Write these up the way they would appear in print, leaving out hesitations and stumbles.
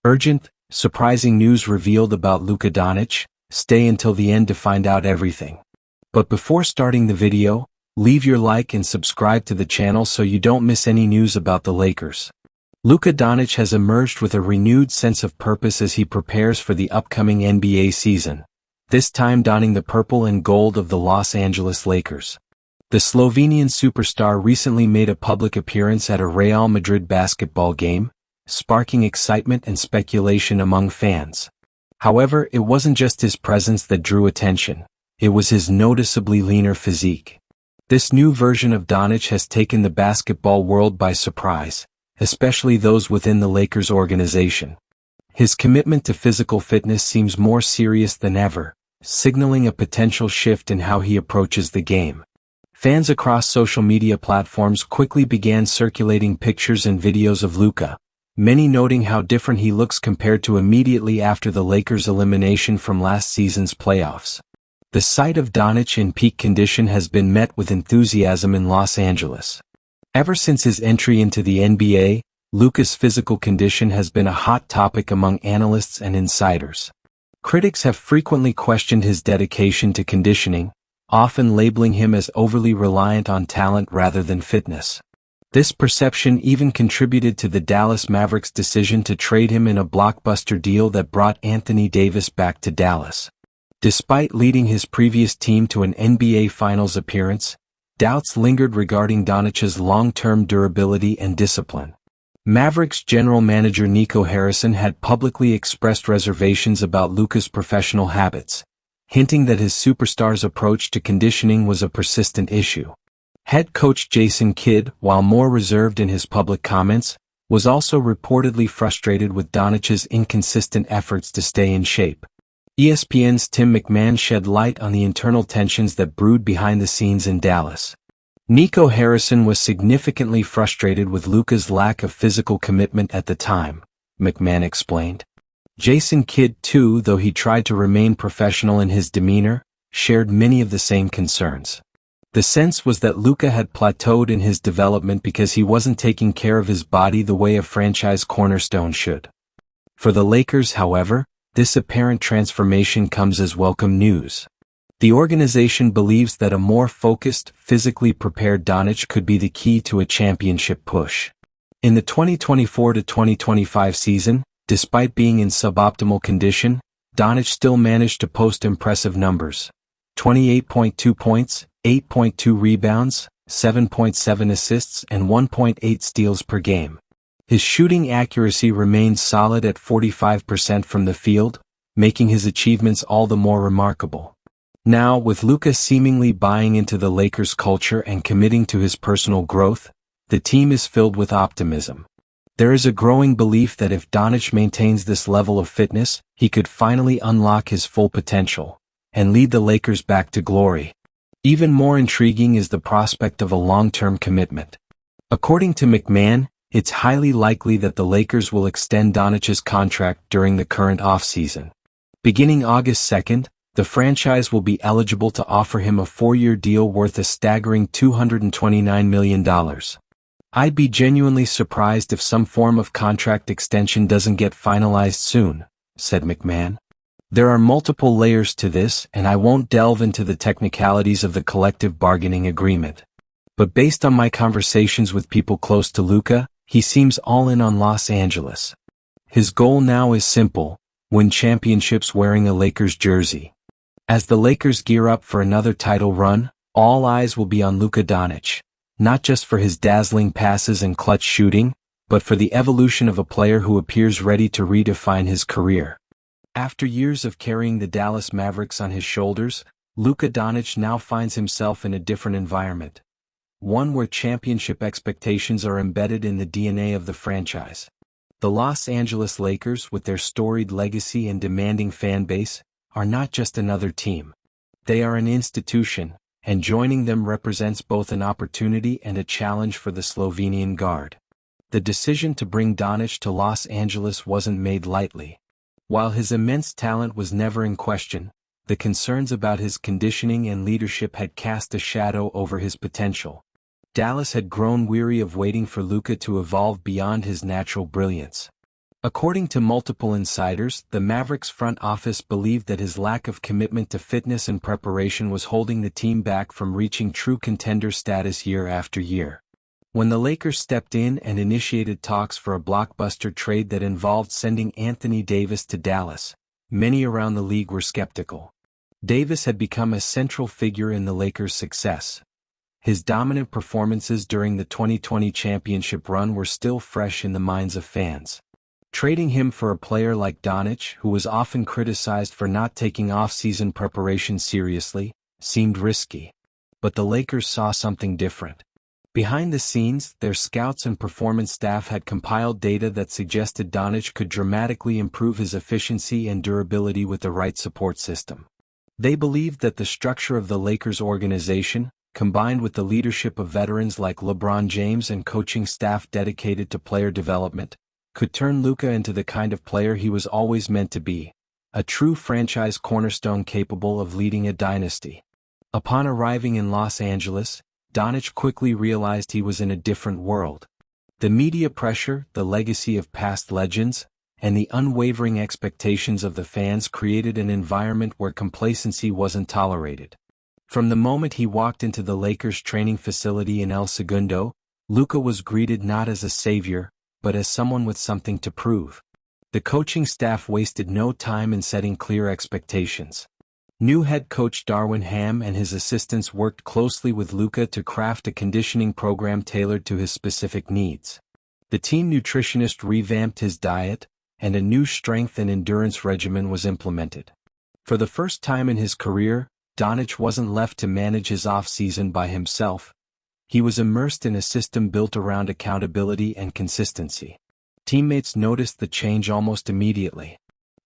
Urgent, surprising news revealed about Luka Doncic. Stay until the end to find out everything. But before starting the video, leave your like and subscribe to the channel so you don't miss any news about the Lakers. Luka Doncic has emerged with a renewed sense of purpose as he prepares for the upcoming NBA season, this time donning the purple and gold of the Los Angeles Lakers. The Slovenian superstar recently made a public appearance at a Real Madrid basketball game, sparking excitement and speculation among fans. However, it wasn't just his presence that drew attention, it was his noticeably leaner physique. This new version of Doncic has taken the basketball world by surprise, especially those within the Lakers organization. His commitment to physical fitness seems more serious than ever, signaling a potential shift in how he approaches the game. Fans across social media platforms quickly began circulating pictures and videos of Luka, many noting how different he looks compared to immediately after the Lakers' elimination from last season's playoffs. The sight of Doncic in peak condition has been met with enthusiasm in Los Angeles. Ever since his entry into the NBA, Luka's physical condition has been a hot topic among analysts and insiders. Critics have frequently questioned his dedication to conditioning, often labeling him as overly reliant on talent rather than fitness. This perception even contributed to the Dallas Mavericks' decision to trade him in a blockbuster deal that brought Anthony Davis back to Dallas. Despite leading his previous team to an NBA Finals appearance, doubts lingered regarding Doncic's long-term durability and discipline. Mavericks general manager Nico Harrison had publicly expressed reservations about Luka's professional habits, hinting that his superstar's approach to conditioning was a persistent issue. Head coach Jason Kidd, while more reserved in his public comments, was also reportedly frustrated with Doncic's inconsistent efforts to stay in shape. ESPN's Tim McMahon shed light on the internal tensions that brewed behind the scenes in Dallas. Nico Harrison was significantly frustrated with Luka's lack of physical commitment at the time, McMahon explained. Jason Kidd too, though he tried to remain professional in his demeanor, shared many of the same concerns. The sense was that Luka had plateaued in his development because he wasn't taking care of his body the way a franchise cornerstone should. For the Lakers, however, this apparent transformation comes as welcome news. The organization believes that a more focused, physically prepared Doncic could be the key to a championship push. In the 2024-2025 season, despite being in suboptimal condition, Doncic still managed to post impressive numbers: 28.2 points, 8.2 rebounds, 7.7 assists and 1.8 steals per game. His shooting accuracy remained solid at 45% from the field, making his achievements all the more remarkable. Now, with Luka seemingly buying into the Lakers' culture and committing to his personal growth, the team is filled with optimism. There is a growing belief that if Doncic maintains this level of fitness, he could finally unlock his full potential and lead the Lakers back to glory. Even more intriguing is the prospect of a long-term commitment. According to McMahon, it's highly likely that the Lakers will extend Doncic's contract during the current offseason. Beginning August 2nd, the franchise will be eligible to offer him a 4-year deal worth a staggering $229 million. I'd be genuinely surprised if some form of contract extension doesn't get finalized soon, said McMahon. There are multiple layers to this, and I won't delve into the technicalities of the collective bargaining agreement. But based on my conversations with people close to Luka, he seems all in on Los Angeles. His goal now is simple: win championships wearing a Lakers jersey. As the Lakers gear up for another title run, all eyes will be on Luka Doncic, not just for his dazzling passes and clutch shooting, but for the evolution of a player who appears ready to redefine his career. After years of carrying the Dallas Mavericks on his shoulders, Luka Doncic now finds himself in a different environment. One where championship expectations are embedded in the DNA of the franchise. The Los Angeles Lakers, with their storied legacy and demanding fan base, are not just another team. They are an institution, and joining them represents both an opportunity and a challenge for the Slovenian guard. The decision to bring Doncic to Los Angeles wasn't made lightly. While his immense talent was never in question, the concerns about his conditioning and leadership had cast a shadow over his potential. Dallas had grown weary of waiting for Luka to evolve beyond his natural brilliance. According to multiple insiders, the Mavericks front office believed that his lack of commitment to fitness and preparation was holding the team back from reaching true contender status year after year. When the Lakers stepped in and initiated talks for a blockbuster trade that involved sending Anthony Davis to Dallas, many around the league were skeptical. Davis had become a central figure in the Lakers' success. His dominant performances during the 2020 championship run were still fresh in the minds of fans. Trading him for a player like Doncic, who was often criticized for not taking off-season preparation seriously, seemed risky. But the Lakers saw something different. Behind the scenes, their scouts and performance staff had compiled data that suggested Doncic could dramatically improve his efficiency and durability with the right support system. They believed that the structure of the Lakers organization, combined with the leadership of veterans like LeBron James and coaching staff dedicated to player development, could turn Luka into the kind of player he was always meant to be, a true franchise cornerstone capable of leading a dynasty. Upon arriving in Los Angeles, Doncic quickly realized he was in a different world. The media pressure, the legacy of past legends, and the unwavering expectations of the fans created an environment where complacency wasn't tolerated. From the moment he walked into the Lakers training facility in El Segundo, Luka was greeted not as a savior, but as someone with something to prove. The coaching staff wasted no time in setting clear expectations. New head coach Darvin Ham and his assistants worked closely with Luka to craft a conditioning program tailored to his specific needs. The team nutritionist revamped his diet, and a new strength and endurance regimen was implemented. For the first time in his career, Doncic wasn't left to manage his off-season by himself. He was immersed in a system built around accountability and consistency. Teammates noticed the change almost immediately.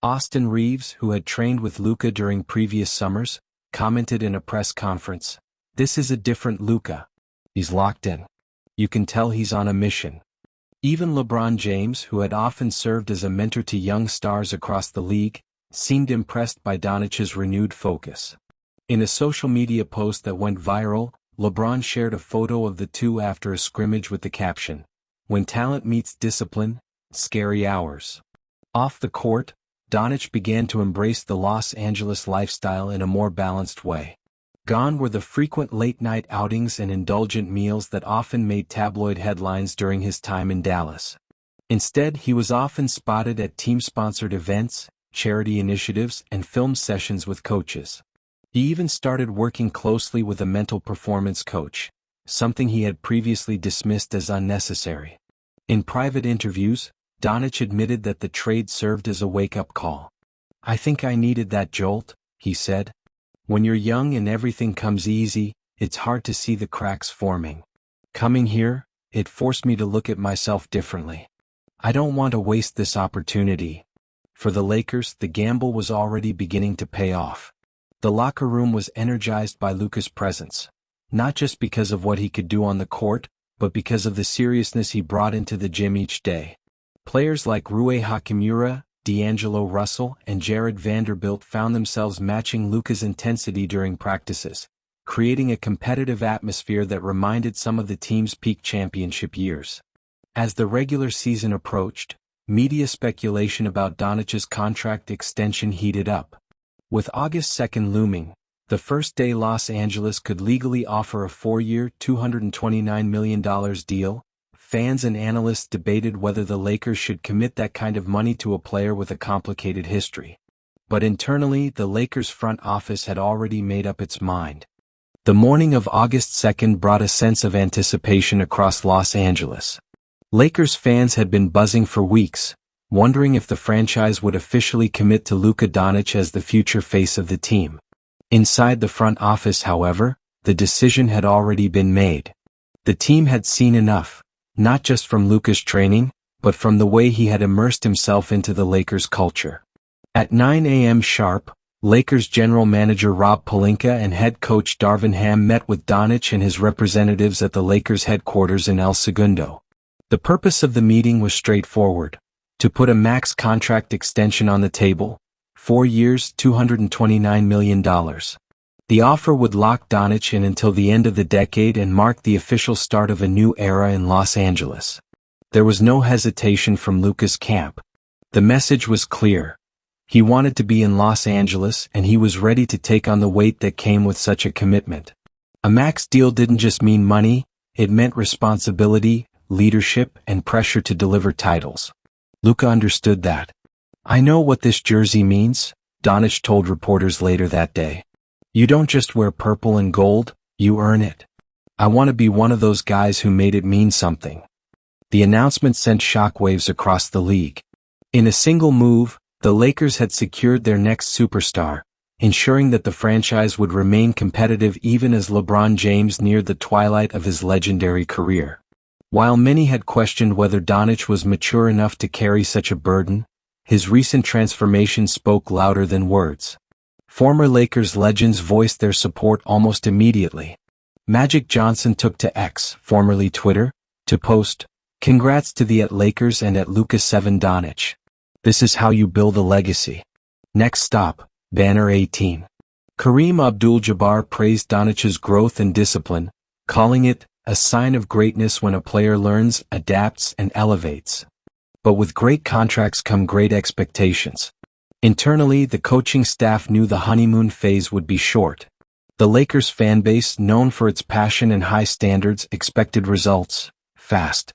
Austin Reeves, who had trained with Luka during previous summers, commented in a press conference, "This is a different Luka. He's locked in. You can tell he's on a mission." Even LeBron James, who had often served as a mentor to young stars across the league, seemed impressed by Doncic's renewed focus. In a social media post that went viral, LeBron shared a photo of the two after a scrimmage with the caption, "When talent meets discipline, scary hours." Off the court, Doncic began to embrace the Los Angeles lifestyle in a more balanced way. Gone were the frequent late-night outings and indulgent meals that often made tabloid headlines during his time in Dallas. Instead, he was often spotted at team-sponsored events, charity initiatives, and film sessions with coaches. He even started working closely with a mental performance coach, something he had previously dismissed as unnecessary. In private interviews, Doncic admitted that the trade served as a wake-up call. "I think I needed that jolt," he said. "When you're young and everything comes easy, it's hard to see the cracks forming. Coming here, it forced me to look at myself differently. I don't want to waste this opportunity." For the Lakers, the gamble was already beginning to pay off. The locker room was energized by Luka's presence, not just because of what he could do on the court, but because of the seriousness he brought into the gym each day. Players like Rui Hachimura, D'Angelo Russell, and Jared Vanderbilt found themselves matching Luka's intensity during practices, creating a competitive atmosphere that reminded some of the team's peak championship years. As the regular season approached, media speculation about Doncic's contract extension heated up. With August 2nd looming, the first day Los Angeles could legally offer a 4-year, $229 million deal, fans and analysts debated whether the Lakers should commit that kind of money to a player with a complicated history. But internally, the Lakers front office had already made up its mind. The morning of August 2nd brought a sense of anticipation across Los Angeles. Lakers fans had been buzzing for weeks, wondering if the franchise would officially commit to Luka Doncic as the future face of the team. Inside the front office, however, the decision had already been made. The team had seen enough, not just from Luka's training, but from the way he had immersed himself into the Lakers culture. At 9 a.m. sharp, Lakers general manager Rob Pelinka and head coach Darvin Ham met with Doncic and his representatives at the Lakers headquarters in El Segundo. The purpose of the meeting was straightforward: to put a max contract extension on the table, 4 years, $229 million. The offer would lock Doncic in until the end of the decade and mark the official start of a new era in Los Angeles. There was no hesitation from Luka's camp. The message was clear. He wanted to be in Los Angeles and he was ready to take on the weight that came with such a commitment. A max deal didn't just mean money, it meant responsibility, leadership, and pressure to deliver titles. Luka understood that. "I know what this jersey means," Doncic told reporters later that day. "You don't just wear purple and gold, you earn it. I want to be one of those guys who made it mean something." The announcement sent shockwaves across the league. In a single move, the Lakers had secured their next superstar, ensuring that the franchise would remain competitive even as LeBron James neared the twilight of his legendary career. While many had questioned whether Doncic was mature enough to carry such a burden, his recent transformation spoke louder than words. Former Lakers legends voiced their support almost immediately. Magic Johnson took to X, formerly Twitter, to post, "Congrats to the Lakers and Luka 7 Doncic. This is how you build a legacy." Next stop, Banner 18. Kareem Abdul-Jabbar praised Doncic's growth and discipline, calling it a sign of greatness when a player learns, adapts, and elevates. But with great contracts come great expectations. Internally, the coaching staff knew the honeymoon phase would be short. The Lakers fanbase, known for its passion and high standards, expected results fast.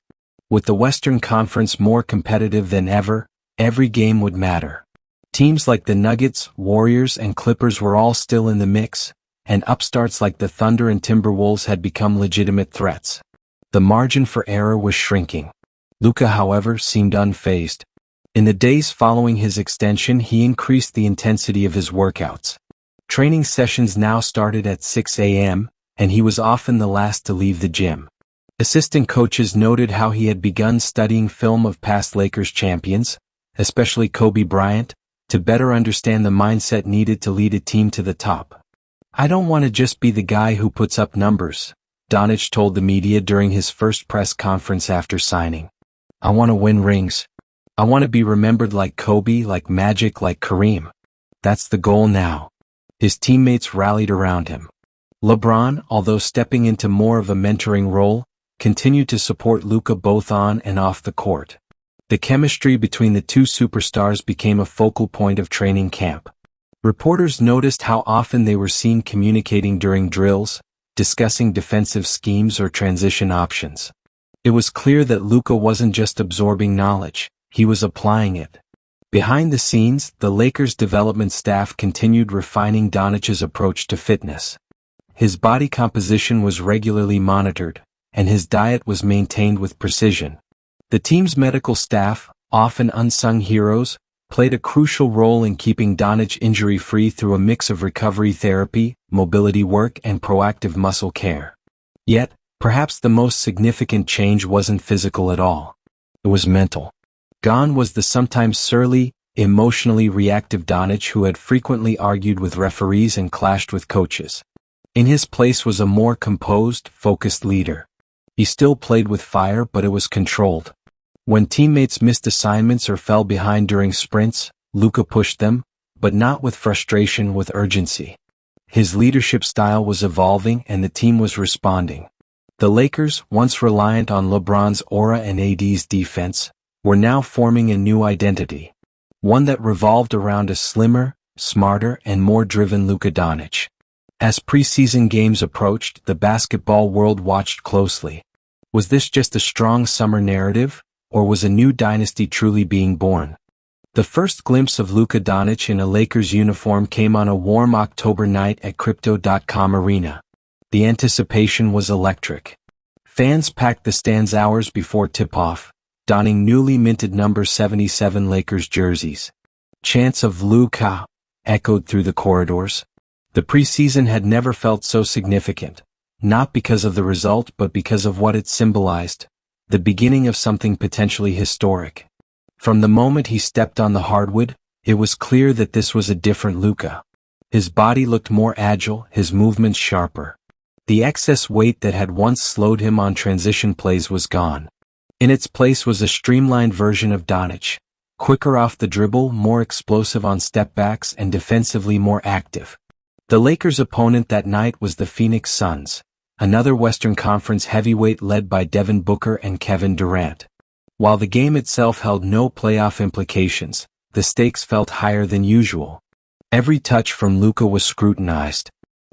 With the Western Conference more competitive than ever, every game would matter. Teams like the Nuggets, Warriors, and Clippers were all still in the mix, and upstarts like the Thunder and Timberwolves had become legitimate threats. The margin for error was shrinking. Luka, however, seemed unfazed. In the days following his extension, he increased the intensity of his workouts. Training sessions now started at 6 a.m., and he was often the last to leave the gym. Assistant coaches noted how he had begun studying film of past Lakers champions, especially Kobe Bryant, to better understand the mindset needed to lead a team to the top. "I don't want to just be the guy who puts up numbers," Doncic told the media during his first press conference after signing. "I want to win rings. I want to be remembered like Kobe, like Magic, like Kareem. That's the goal now." His teammates rallied around him. LeBron, although stepping into more of a mentoring role, continued to support Luka both on and off the court. The chemistry between the two superstars became a focal point of training camp. Reporters noticed how often they were seen communicating during drills, discussing defensive schemes or transition options. It was clear that Luka wasn't just absorbing knowledge, he was applying it. Behind the scenes, the Lakers' development staff continued refining Doncic's approach to fitness. His body composition was regularly monitored, and his diet was maintained with precision. The team's medical staff, often unsung heroes, played a crucial role in keeping Doncic injury-free through a mix of recovery therapy, mobility work, and proactive muscle care. Yet, perhaps the most significant change wasn't physical at all. It was mental. Gone was the sometimes surly, emotionally reactive Doncic who had frequently argued with referees and clashed with coaches. In his place was a more composed, focused leader. He still played with fire, but it was controlled. When teammates missed assignments or fell behind during sprints, Luka pushed them, but not with frustration, with urgency. His leadership style was evolving and the team was responding. The Lakers, once reliant on LeBron's aura and AD's defense, were now forming a new identity. One that revolved around a slimmer, smarter, and more driven Luka Doncic. As preseason games approached, the basketball world watched closely. Was this just a strong summer narrative, or was a new dynasty truly being born? The first glimpse of Luka Doncic in a Lakers uniform came on a warm October night at Crypto.com Arena. The anticipation was electric. Fans packed the stands hours before tip-off, donning newly minted number 77 Lakers jerseys. Chants of "Luka" echoed through the corridors. The preseason had never felt so significant, not because of the result but because of what it symbolized, the beginning of something potentially historic. From the moment he stepped on the hardwood, it was clear that this was a different Luka. His body looked more agile, his movements sharper. The excess weight that had once slowed him on transition plays was gone. In its place was a streamlined version of Doncic, quicker off the dribble, more explosive on step-backs, and defensively more active. The Lakers' opponent that night was the Phoenix Suns, another Western Conference heavyweight led by Devin Booker and Kevin Durant. While the game itself held no playoff implications, the stakes felt higher than usual. Every touch from Luka was scrutinized.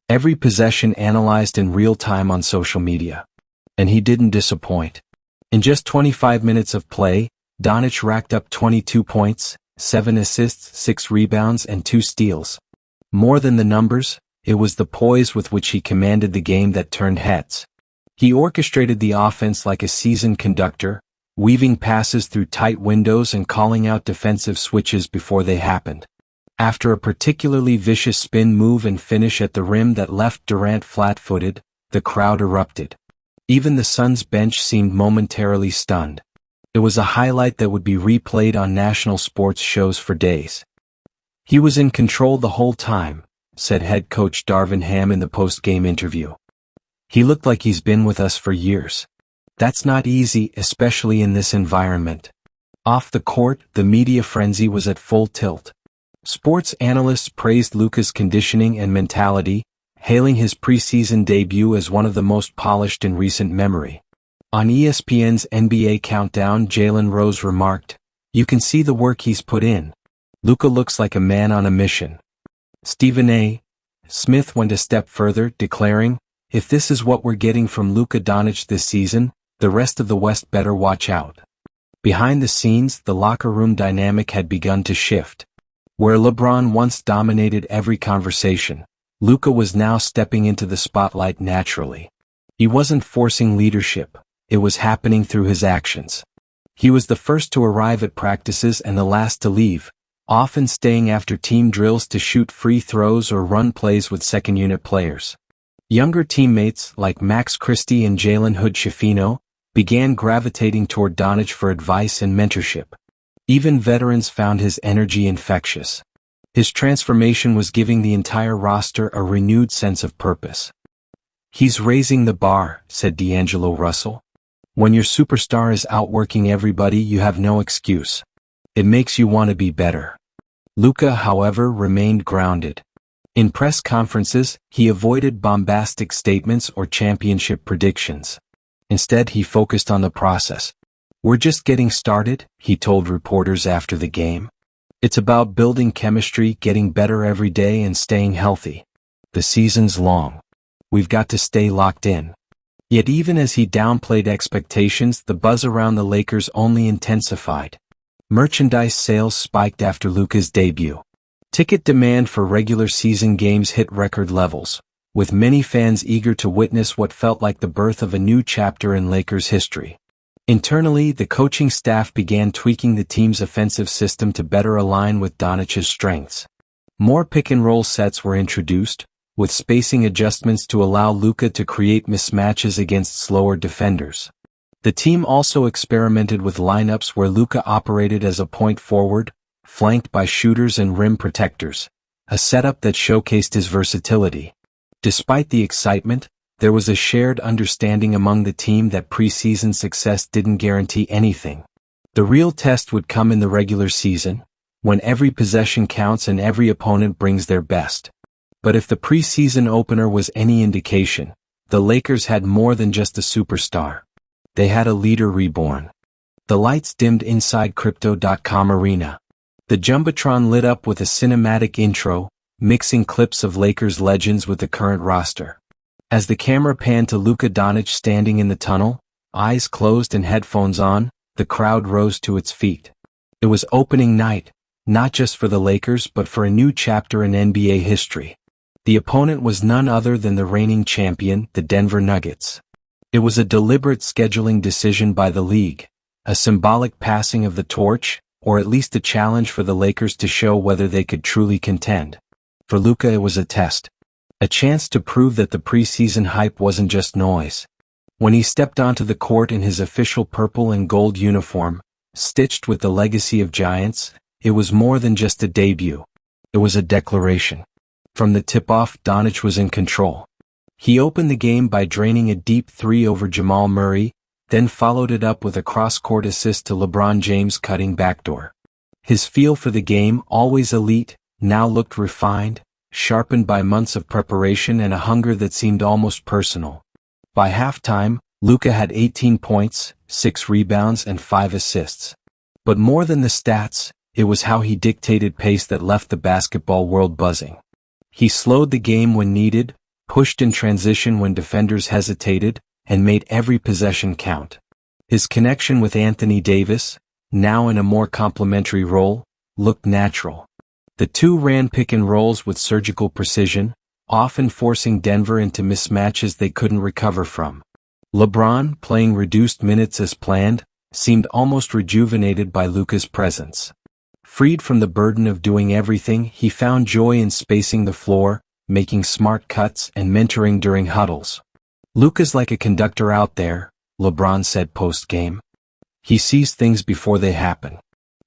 Every possession analyzed in real time on social media. And he didn't disappoint. In just 25 minutes of play, Dončić racked up 22 points, 7 assists, 6 rebounds and 2 steals. More than the numbers, it was the poise with which he commanded the game that turned heads. He orchestrated the offense like a seasoned conductor, weaving passes through tight windows and calling out defensive switches before they happened. After a particularly vicious spin move and finish at the rim that left Durant flat-footed, the crowd erupted. Even the Suns bench seemed momentarily stunned. It was a highlight that would be replayed on national sports shows for days. "He was in control the whole time," said head coach Darvin Ham in the post-game interview. "He looked like he's been with us for years. That's not easy, especially in this environment." Off the court, the media frenzy was at full tilt. Sports analysts praised Luka's conditioning and mentality, hailing his preseason debut as one of the most polished in recent memory. On ESPN's NBA Countdown, Jalen Rose remarked, "You can see the work he's put in. Luka looks like a man on a mission." Stephen A. Smith went a step further, declaring, "If this is what we're getting from Luka Doncic this season, the rest of the West better watch out." Behind the scenes, the locker room dynamic had begun to shift. Where LeBron once dominated every conversation, Luka was now stepping into the spotlight naturally. He wasn't forcing leadership, it was happening through his actions. He was the first to arrive at practices and the last to leave, often staying after team drills to shoot free throws or run plays with second-unit players. Younger teammates, like Max Christie and Jalen Hood-Schifino, began gravitating toward Dončić for advice and mentorship. Even veterans found his energy infectious. His transformation was giving the entire roster a renewed sense of purpose. "He's raising the bar," said D'Angelo Russell. "When your superstar is outworking everybody, you have no excuse. It makes you want to be better." Luka, however, remained grounded. In press conferences, he avoided bombastic statements or championship predictions. Instead, he focused on the process. "We're just getting started," he told reporters after the game. "It's about building chemistry, getting better every day and staying healthy. The season's long. We've got to stay locked in." Yet even as he downplayed expectations, the buzz around the Lakers only intensified. Merchandise sales spiked after Luka's debut. Ticket demand for regular season games hit record levels, with many fans eager to witness what felt like the birth of a new chapter in Lakers history. Internally, the coaching staff began tweaking the team's offensive system to better align with Donicic's strengths. More pick-and-roll sets were introduced, with spacing adjustments to allow Luka to create mismatches against slower defenders. The team also experimented with lineups where Luka operated as a point forward, flanked by shooters and rim protectors, a setup that showcased his versatility. Despite the excitement, there was a shared understanding among the team that preseason success didn't guarantee anything. The real test would come in the regular season, when every possession counts and every opponent brings their best. But if the preseason opener was any indication, the Lakers had more than just a superstar. They had a leader reborn. The lights dimmed inside Crypto.com Arena. The Jumbotron lit up with a cinematic intro, mixing clips of Lakers legends with the current roster. As the camera panned to Luka Doncic standing in the tunnel, eyes closed and headphones on, the crowd rose to its feet. It was opening night, not just for the Lakers but for a new chapter in NBA history. The opponent was none other than the reigning champion, the Denver Nuggets. It was a deliberate scheduling decision by the league, a symbolic passing of the torch, or at least a challenge for the Lakers to show whether they could truly contend. For Luka, it was a test. A chance to prove that the preseason hype wasn't just noise. When he stepped onto the court in his official purple and gold uniform, stitched with the legacy of giants, it was more than just a debut. It was a declaration. From the tip-off, Dončić was in control. He opened the game by draining a deep three over Jamal Murray, then followed it up with a cross-court assist to LeBron James' cutting backdoor. His feel for the game, always elite, now looked refined, sharpened by months of preparation and a hunger that seemed almost personal. By halftime, Luka had 18 points, 6 rebounds and 5 assists. But more than the stats, it was how he dictated pace that left the basketball world buzzing. He slowed the game when needed, pushed in transition when defenders hesitated, and made every possession count. His connection with Anthony Davis, now in a more complementary role, looked natural. The two ran pick and rolls with surgical precision, often forcing Denver into mismatches they couldn't recover from. LeBron, playing reduced minutes as planned, seemed almost rejuvenated by Luka's presence. Freed from the burden of doing everything, he found joy in spacing the floor, making smart cuts and mentoring during huddles. "Luka's like a conductor out there," LeBron said post-game. "He sees things before they happen.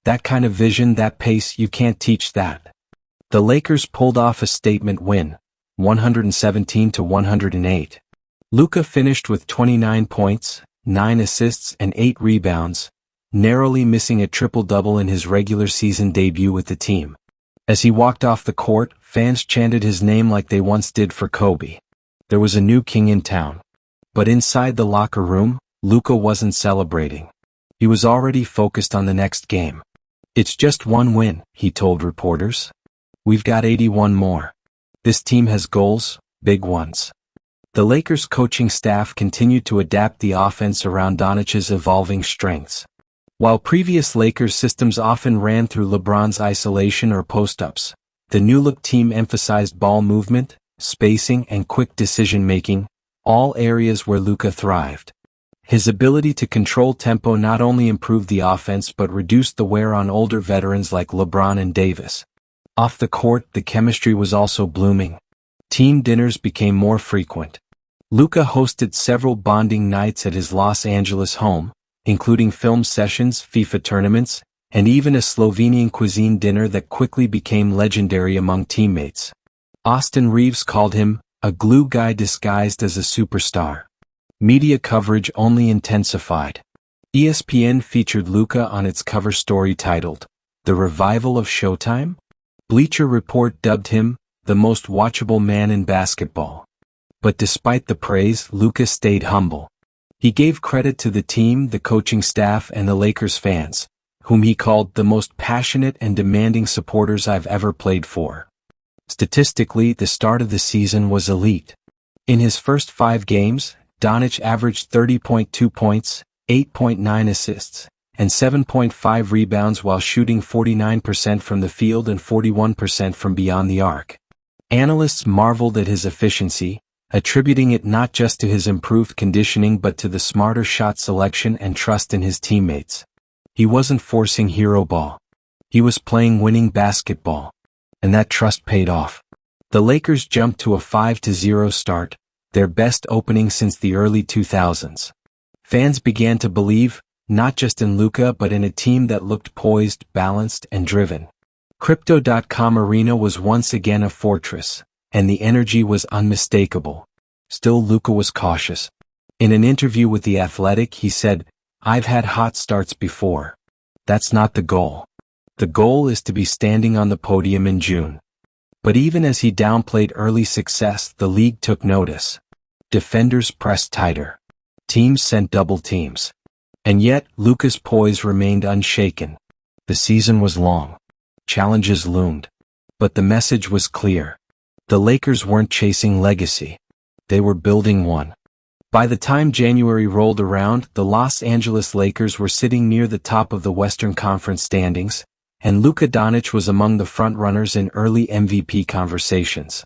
That kind of vision, that pace, you can't teach that." The Lakers pulled off a statement win, 117-108. Luka finished with 29 points, 9 assists and 8 rebounds, narrowly missing a triple-double in his regular season debut with the team. As he walked off the court, fans chanted his name like they once did for Kobe. There was a new king in town. But inside the locker room, Luka wasn't celebrating. He was already focused on the next game. "It's just one win," he told reporters. "We've got 81 more. This team has goals, big ones." The Lakers coaching staff continued to adapt the offense around Doncic's evolving strengths. While previous Lakers systems often ran through LeBron's isolation or post-ups, the new-look team emphasized ball movement, spacing and quick decision-making, all areas where Luka thrived. His ability to control tempo not only improved the offense but reduced the wear on older veterans like LeBron and Davis. Off the court, the chemistry was also blooming. Team dinners became more frequent. Luka hosted several bonding nights at his Los Angeles home, including film sessions, FIFA tournaments, and even a Slovenian cuisine dinner that quickly became legendary among teammates. Austin Reeves called him a glue guy disguised as a superstar. Media coverage only intensified. ESPN featured Luka on its cover story titled, "The Revival of Showtime?" Bleacher Report dubbed him the most watchable man in basketball. But despite the praise, Luka stayed humble. He gave credit to the team, the coaching staff, and the Lakers fans, whom he called the most passionate and demanding supporters I've ever played for. Statistically, the start of the season was elite. In his first 5 games, Dončić averaged 30.2 points, 8.9 assists, and 7.5 rebounds while shooting 49% from the field and 41% from beyond the arc. Analysts marveled at his efficiency, attributing it not just to his improved conditioning but to the smarter shot selection and trust in his teammates. He wasn't forcing hero ball. He was playing winning basketball. And that trust paid off. The Lakers jumped to a 5-0 start, their best opening since the early 2000s. Fans began to believe, not just in Luka but in a team that looked poised, balanced, and driven. Crypto.com Arena was once again a fortress, and the energy was unmistakable. Still, Luka was cautious. In an interview with The Athletic, he said, "I've had hot starts before. That's not the goal. The goal is to be standing on the podium in June." But even as he downplayed early success, the league took notice. Defenders pressed tighter. Teams sent double teams. And yet, Luka's poise remained unshaken. The season was long. Challenges loomed. But the message was clear. The Lakers weren't chasing legacy. They were building one. By the time January rolled around, the Los Angeles Lakers were sitting near the top of the Western Conference standings, and Luka Doncic was among the frontrunners in early MVP conversations.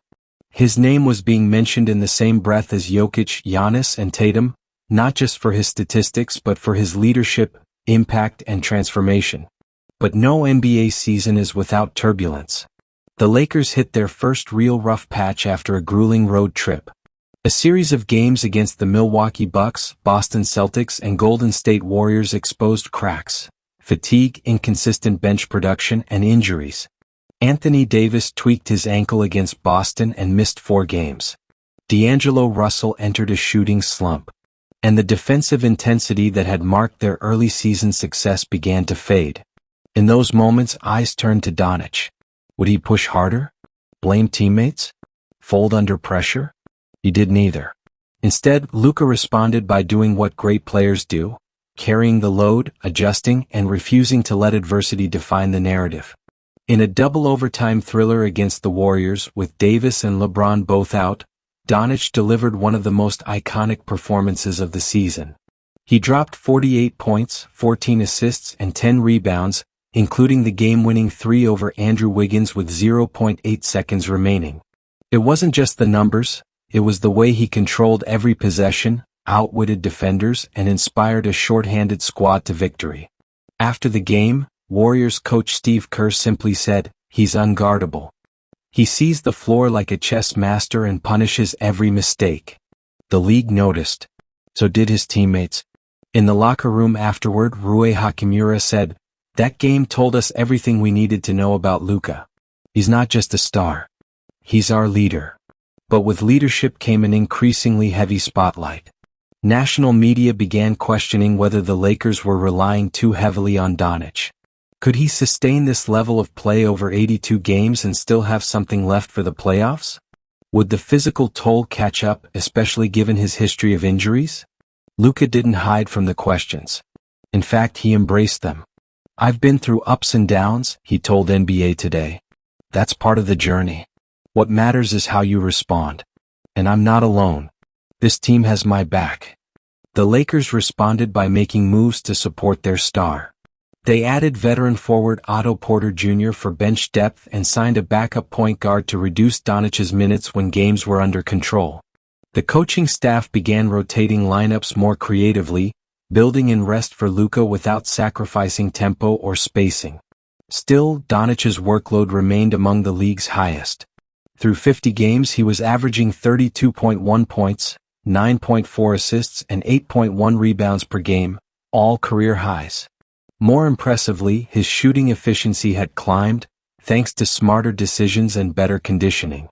His name was being mentioned in the same breath as Jokic, Giannis, and Tatum, not just for his statistics but for his leadership, impact, and transformation. But no NBA season is without turbulence. The Lakers hit their first real rough patch after a grueling road trip. A series of games against the Milwaukee Bucks, Boston Celtics, and Golden State Warriors exposed cracks, fatigue, inconsistent bench production, and injuries. Anthony Davis tweaked his ankle against Boston and missed 4 games. D'Angelo Russell entered a shooting slump. And the defensive intensity that had marked their early season success began to fade. In those moments, eyes turned to Dončić. Would he push harder? Blame teammates? Fold under pressure? He did neither. Instead, Luka responded by doing what great players do, carrying the load, adjusting, and refusing to let adversity define the narrative. In a double overtime thriller against the Warriors with Davis and LeBron both out, Doncic delivered one of the most iconic performances of the season. He dropped 48 points, 14 assists, and 10 rebounds, including the game-winning 3 over Andrew Wiggins with 0.8 seconds remaining. It wasn't just the numbers, it was the way he controlled every possession, outwitted defenders, and inspired a short-handed squad to victory. After the game, Warriors coach Steve Kerr simply said, "He's unguardable. He sees the floor like a chess master and punishes every mistake." The league noticed. So did his teammates. In the locker room afterward, Rui Hachimura said, "That game told us everything we needed to know about Luka. He's not just a star. He's our leader." But with leadership came an increasingly heavy spotlight. National media began questioning whether the Lakers were relying too heavily on Doncic. Could he sustain this level of play over 82 games and still have something left for the playoffs? Would the physical toll catch up, especially given his history of injuries? Luka didn't hide from the questions. In fact, he embraced them. "I've been through ups and downs," he told NBA Today. "That's part of the journey. What matters is how you respond. And I'm not alone. This team has my back." The Lakers responded by making moves to support their star. They added veteran forward Otto Porter Jr. for bench depth and signed a backup point guard to reduce Doncic's minutes when games were under control. The coaching staff began rotating lineups more creatively, building in rest for Luka without sacrificing tempo or spacing. Still, Doncic's workload remained among the league's highest. Through 50 games he was averaging 32.1 points, 9.4 assists and 8.1 rebounds per game, all career highs. More impressively, his shooting efficiency had climbed, thanks to smarter decisions and better conditioning.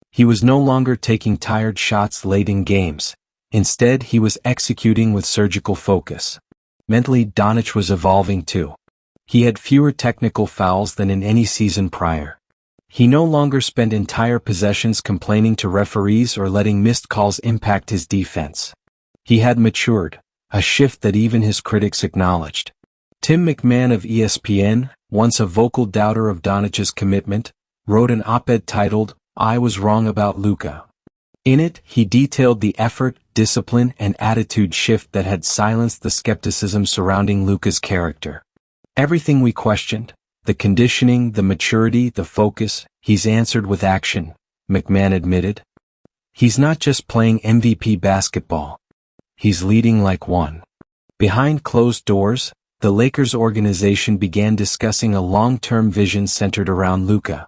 He was no longer taking tired shots late in games. Instead, he was executing with surgical focus. Mentally, Doncic was evolving too. He had fewer technical fouls than in any season prior. He no longer spent entire possessions complaining to referees or letting missed calls impact his defense. He had matured, a shift that even his critics acknowledged. Tim McMahon of ESPN, once a vocal doubter of Doncic's commitment, wrote an op-ed titled, "I Was Wrong About Luka." In it, he detailed the effort, discipline, and attitude shift that had silenced the skepticism surrounding Luka's character. Everything we questioned, the conditioning, the maturity, the focus, he's answered with action, McMahon admitted. He's not just playing MVP basketball. He's leading like one. Behind closed doors, the Lakers organization began discussing a long-term vision centered around Luka.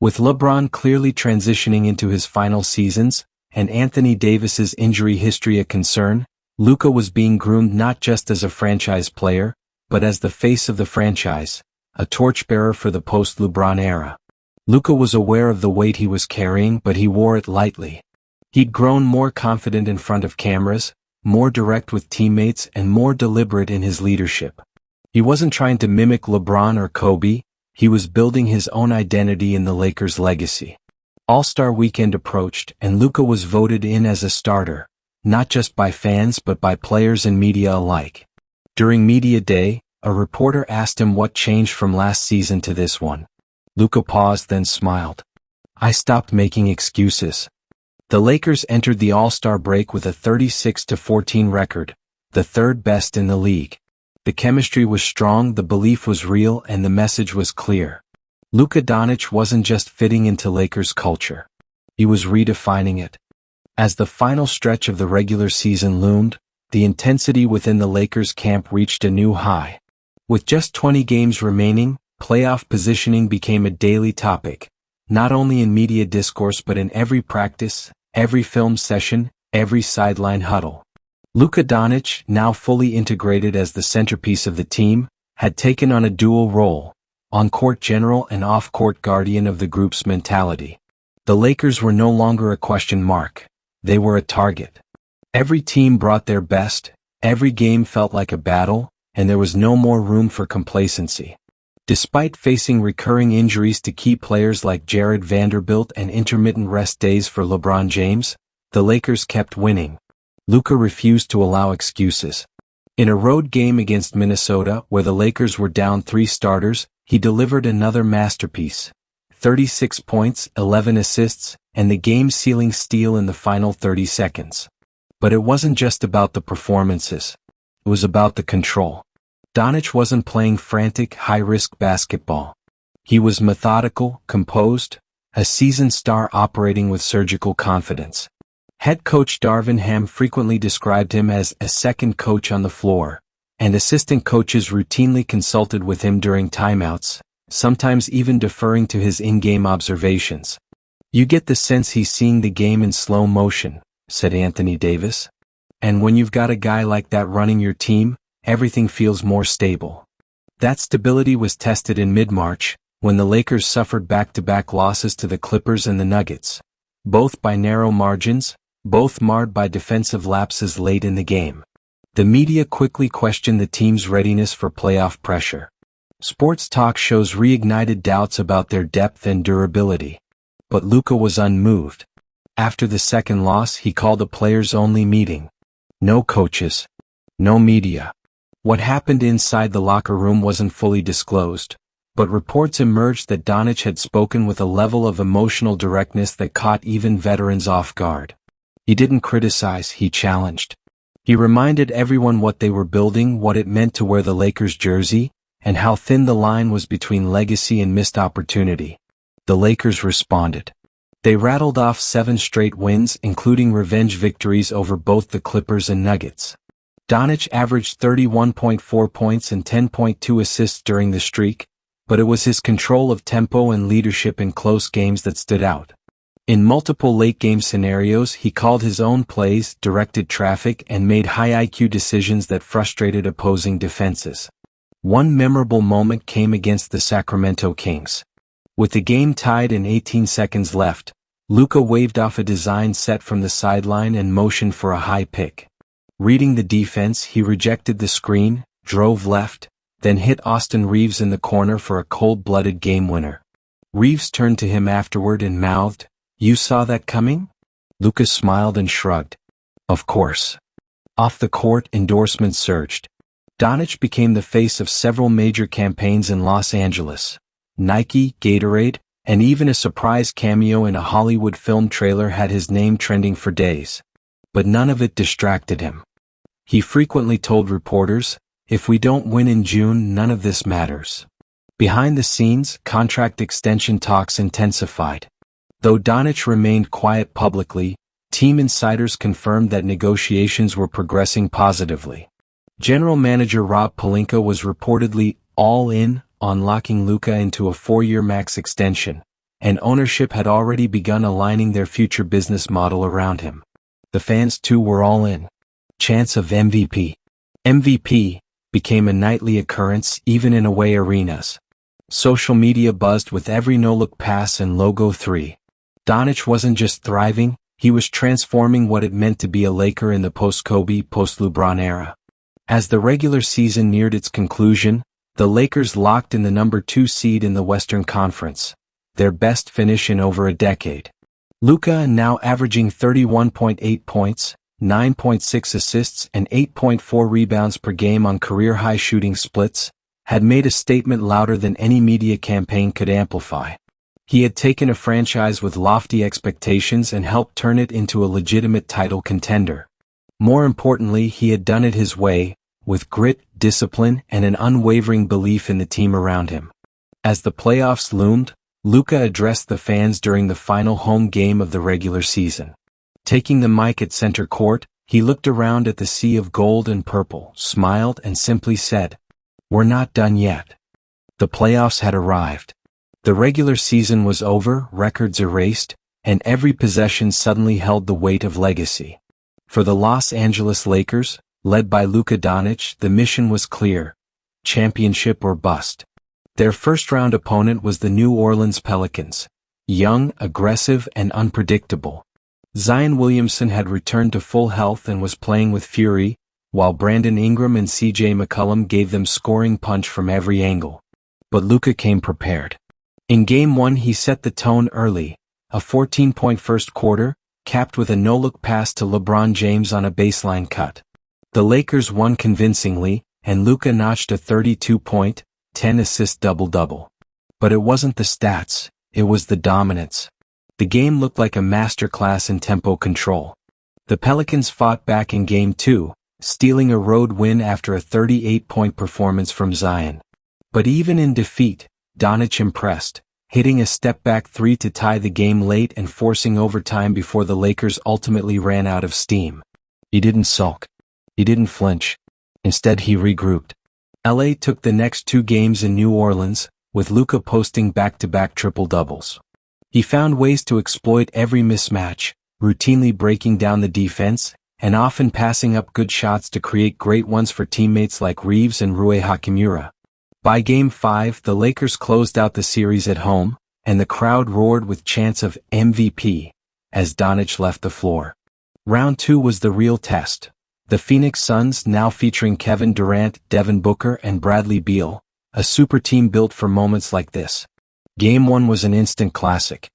With LeBron clearly transitioning into his final seasons, and Anthony Davis's injury history a concern, Luka was being groomed not just as a franchise player, but as the face of the franchise, a torchbearer for the post-LeBron era. Luka was aware of the weight he was carrying, but he wore it lightly. He'd grown more confident in front of cameras, more direct with teammates, and more deliberate in his leadership. He wasn't trying to mimic LeBron or Kobe, he was building his own identity in the Lakers' legacy. All-Star Weekend approached, and Luka was voted in as a starter, not just by fans but by players and media alike. During Media Day, a reporter asked him what changed from last season to this one. Luka paused, then smiled. "I stopped making excuses." The Lakers entered the All-Star break with a 36-14 record, the third best in the league. The chemistry was strong, the belief was real, and the message was clear. Luka Doncic wasn't just fitting into Lakers culture. He was redefining it. As the final stretch of the regular season loomed, the intensity within the Lakers camp reached a new high. With just 20 games remaining, playoff positioning became a daily topic, not only in media discourse but in every practice, every film session, every sideline huddle. Luka Doncic, now fully integrated as the centerpiece of the team, had taken on a dual role, on-court general and off-court guardian of the group's mentality. The Lakers were no longer a question mark. They were a target. Every team brought their best, every game felt like a battle, and there was no more room for complacency. Despite facing recurring injuries to key players like Jared Vanderbilt and intermittent rest days for LeBron James, the Lakers kept winning. Luka refused to allow excuses. In a road game against Minnesota, where the Lakers were down 3 starters, he delivered another masterpiece. 36 points, 11 assists, and the game-sealing steal in the final 30 seconds. But it wasn't just about the performances. It was about the control. Dončić wasn't playing frantic, high-risk basketball. He was methodical, composed, a seasoned star operating with surgical confidence. Head coach Darvin Ham frequently described him as a second coach on the floor, and assistant coaches routinely consulted with him during timeouts, sometimes even deferring to his in-game observations. "You get the sense he's seeing the game in slow motion," said Anthony Davis. "And when you've got a guy like that running your team, everything feels more stable." That stability was tested in mid-March, when the Lakers suffered back-to-back losses to the Clippers and the Nuggets, both by narrow margins, both marred by defensive lapses late in the game. The media quickly questioned the team's readiness for playoff pressure. Sports talk shows reignited doubts about their depth and durability. But Luka was unmoved. After the second loss, he called a players-only meeting. No coaches. No media. What happened inside the locker room wasn't fully disclosed, but reports emerged that Dončić had spoken with a level of emotional directness that caught even veterans off guard. He didn't criticize, he challenged. He reminded everyone what they were building, what it meant to wear the Lakers jersey, and how thin the line was between legacy and missed opportunity. The Lakers responded. They rattled off 7 straight wins, including revenge victories over both the Clippers and Nuggets. Dončić averaged 31.4 points and 10.2 assists during the streak, but it was his control of tempo and leadership in close games that stood out. In multiple late-game scenarios, he called his own plays, directed traffic, and made high-IQ decisions that frustrated opposing defenses. One memorable moment came against the Sacramento Kings. With the game tied and 18 seconds left, Luka waved off a design set from the sideline and motioned for a high pick. Reading the defense, he rejected the screen, drove left, then hit Austin Reaves in the corner for a cold-blooded game winner. Reaves turned to him afterward and mouthed, "You saw that coming?" Luka smiled and shrugged. "Of course." Off the court, endorsements surged. Dončić became the face of several major campaigns in Los Angeles. Nike, Gatorade, and even a surprise cameo in a Hollywood film trailer had his name trending for days. But none of it distracted him. He frequently told reporters, "If we don't win in June, none of this matters." Behind the scenes, contract extension talks intensified. Though Dončić remained quiet publicly, team insiders confirmed that negotiations were progressing positively. General manager Rob Pelinka was reportedly all in on locking Luka into a 4-year max extension, and ownership had already begun aligning their future business model around him. The fans too were all in. Chants of MVP. MVP became a nightly occurrence even in away arenas. Social media buzzed with every no-look pass and logo 3. Dončić wasn't just thriving, he was transforming what it meant to be a Laker in the post-Kobe, post-LeBron era. As the regular season neared its conclusion, the Lakers locked in the number 2 seed in the Western Conference, their best finish in over a decade. Luka, now averaging 31.8 points, 9.6 assists and 8.4 rebounds per game on career-high shooting splits, had made a statement louder than any media campaign could amplify. He had taken a franchise with lofty expectations and helped turn it into a legitimate title contender. More importantly, he had done it his way, with grit, discipline, and an unwavering belief in the team around him. As the playoffs loomed, Luka addressed the fans during the final home game of the regular season. Taking the mic at center court, he looked around at the sea of gold and purple, smiled, and simply said, "We're not done yet." The playoffs had arrived. The regular season was over, records erased, and every possession suddenly held the weight of legacy. For the Los Angeles Lakers, led by Luka Doncic, the mission was clear: championship or bust. Their first-round opponent was the New Orleans Pelicans, young, aggressive, and unpredictable. Zion Williamson had returned to full health and was playing with fury, while Brandon Ingram and CJ McCollum gave them scoring punch from every angle. But Luka came prepared. In Game 1 he set the tone early, a 14-point first quarter, capped with a no-look pass to LeBron James on a baseline cut. The Lakers won convincingly, and Luka notched a 32-point, 10-assist double-double. But it wasn't the stats, it was the dominance. The game looked like a masterclass in tempo control. The Pelicans fought back in Game 2, stealing a road win after a 38-point performance from Zion. But even in defeat, Doncic impressed, hitting a step-back three to tie the game late and forcing overtime before the Lakers ultimately ran out of steam. He didn't sulk. He didn't flinch. Instead, he regrouped. LA took the next 2 games in New Orleans, with Luka posting back-to-back triple-doubles. He found ways to exploit every mismatch, routinely breaking down the defense, and often passing up good shots to create great ones for teammates like Reeves and Rui Hachimura. By Game 5, the Lakers closed out the series at home, and the crowd roared with chants of MVP as Doncic left the floor. Round 2 was the real test. The Phoenix Suns, now featuring Kevin Durant, Devin Booker, and Bradley Beal, a super team built for moments like this. Game 1 was an instant classic.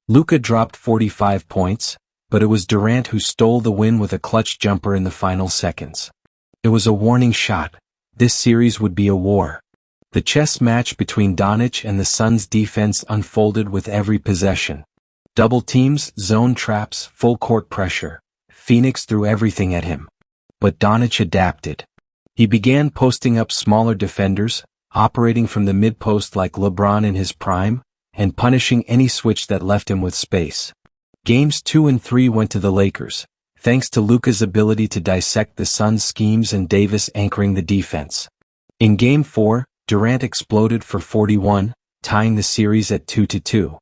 Luka dropped 45 points, but it was Durant who stole the win with a clutch jumper in the final seconds. It was a warning shot. This series would be a war. The chess match between Doncic and the Suns' defense unfolded with every possession. Double teams, zone traps, full court pressure. Phoenix threw everything at him. But Doncic adapted. He began posting up smaller defenders, operating from the mid-post like LeBron in his prime, and punishing any switch that left him with space. Games 2 and 3 went to the Lakers, thanks to Luka's ability to dissect the Suns' schemes and Davis anchoring the defense. In Game 4, Durant exploded for 41, tying the series at 2-2.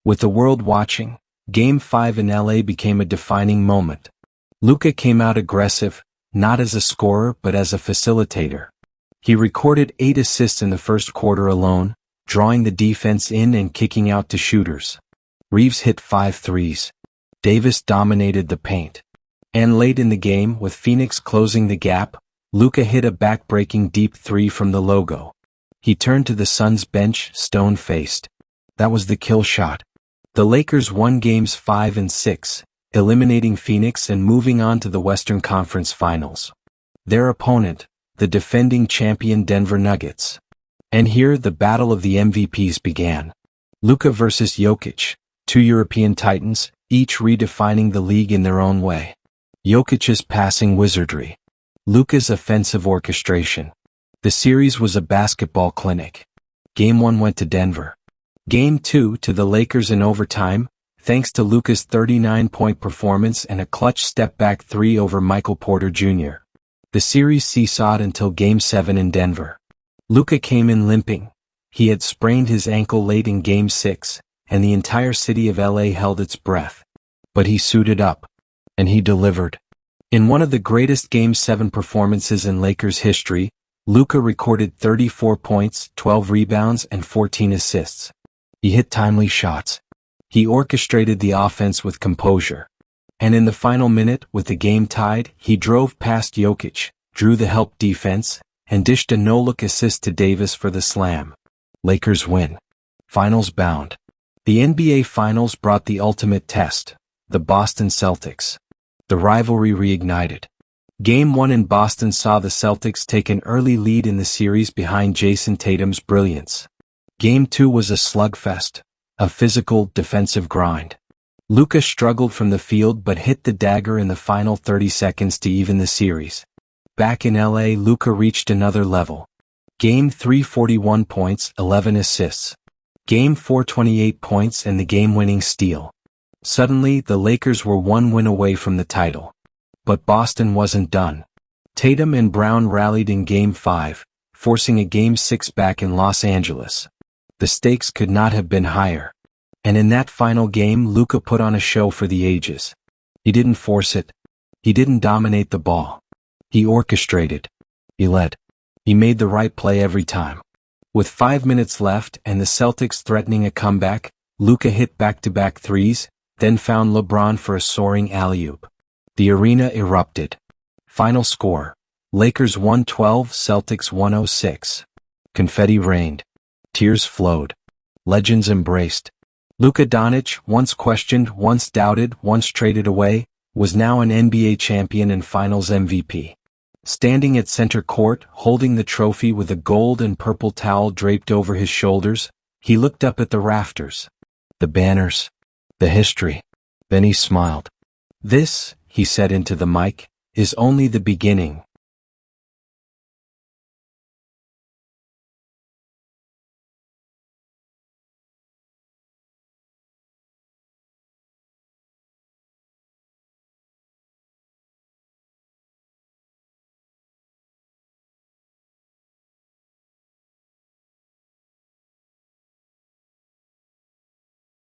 With the world watching, Game 5 in LA became a defining moment. Luka came out aggressive, not as a scorer but as a facilitator. He recorded 8 assists in the first quarter alone, drawing the defense in and kicking out to shooters. Reeves hit 5 threes. Davis dominated the paint. And late in the game, with Phoenix closing the gap, Luka hit a back-breaking deep 3 from the logo. He turned to the Suns bench, stone-faced. That was the kill shot. The Lakers won Games 5 and 6, eliminating Phoenix and moving on to the Western Conference Finals. Their opponent, the defending champion Denver Nuggets. And here the battle of the MVPs began. Luka versus Jokic, 2 European titans, each redefining the league in their own way. Jokic's passing wizardry. Luka's offensive orchestration. The series was a basketball clinic. Game 1 went to Denver. Game 2 to the Lakers in overtime, thanks to Luka's 39-point performance and a clutch step-back 3 over Michael Porter Jr. The series seesawed until Game 7 in Denver. Luka came in limping. He had sprained his ankle late in Game 6, and the entire city of LA held its breath. But he suited up. And he delivered. In one of the greatest Game 7 performances in Lakers history, Luka recorded 34 points, 12 rebounds, and 14 assists. He hit timely shots. He orchestrated the offense with composure. And in the final minute, with the game tied, he drove past Jokic, drew the help defense, and dished a no-look assist to Davis for the slam. Lakers win. Finals bound. The NBA Finals brought the ultimate test, the Boston Celtics. The rivalry reignited. Game 1 in Boston saw the Celtics take an early lead in the series behind Jason Tatum's brilliance. Game 2 was a slugfest, a physical, defensive grind. Luka struggled from the field but hit the dagger in the final 30 seconds to even the series. Back in LA, Luka reached another level. Game 3 41 points, 11 assists. Game 4 28 points and the game-winning steal. Suddenly, the Lakers were 1 win away from the title. But Boston wasn't done. Tatum and Brown rallied in Game 5, forcing a Game 6 back in Los Angeles. The stakes could not have been higher. And in that final game, Luka put on a show for the ages. He didn't force it. He didn't dominate the ball. He orchestrated. He led. He made the right play every time. With 5 minutes left and the Celtics threatening a comeback, Luka hit back-to-back threes, then found LeBron for a soaring alley-oop. The arena erupted. Final score: Lakers 112, Celtics 106. Confetti rained. Tears flowed. Legends embraced. Luka Doncic, once questioned, once doubted, once traded away, was now an NBA champion and Finals MVP. Standing at center court, holding the trophy with a gold and purple towel draped over his shoulders, he looked up at the rafters, the banners, the history. Then he smiled. "This," he said into the mic, "is only the beginning.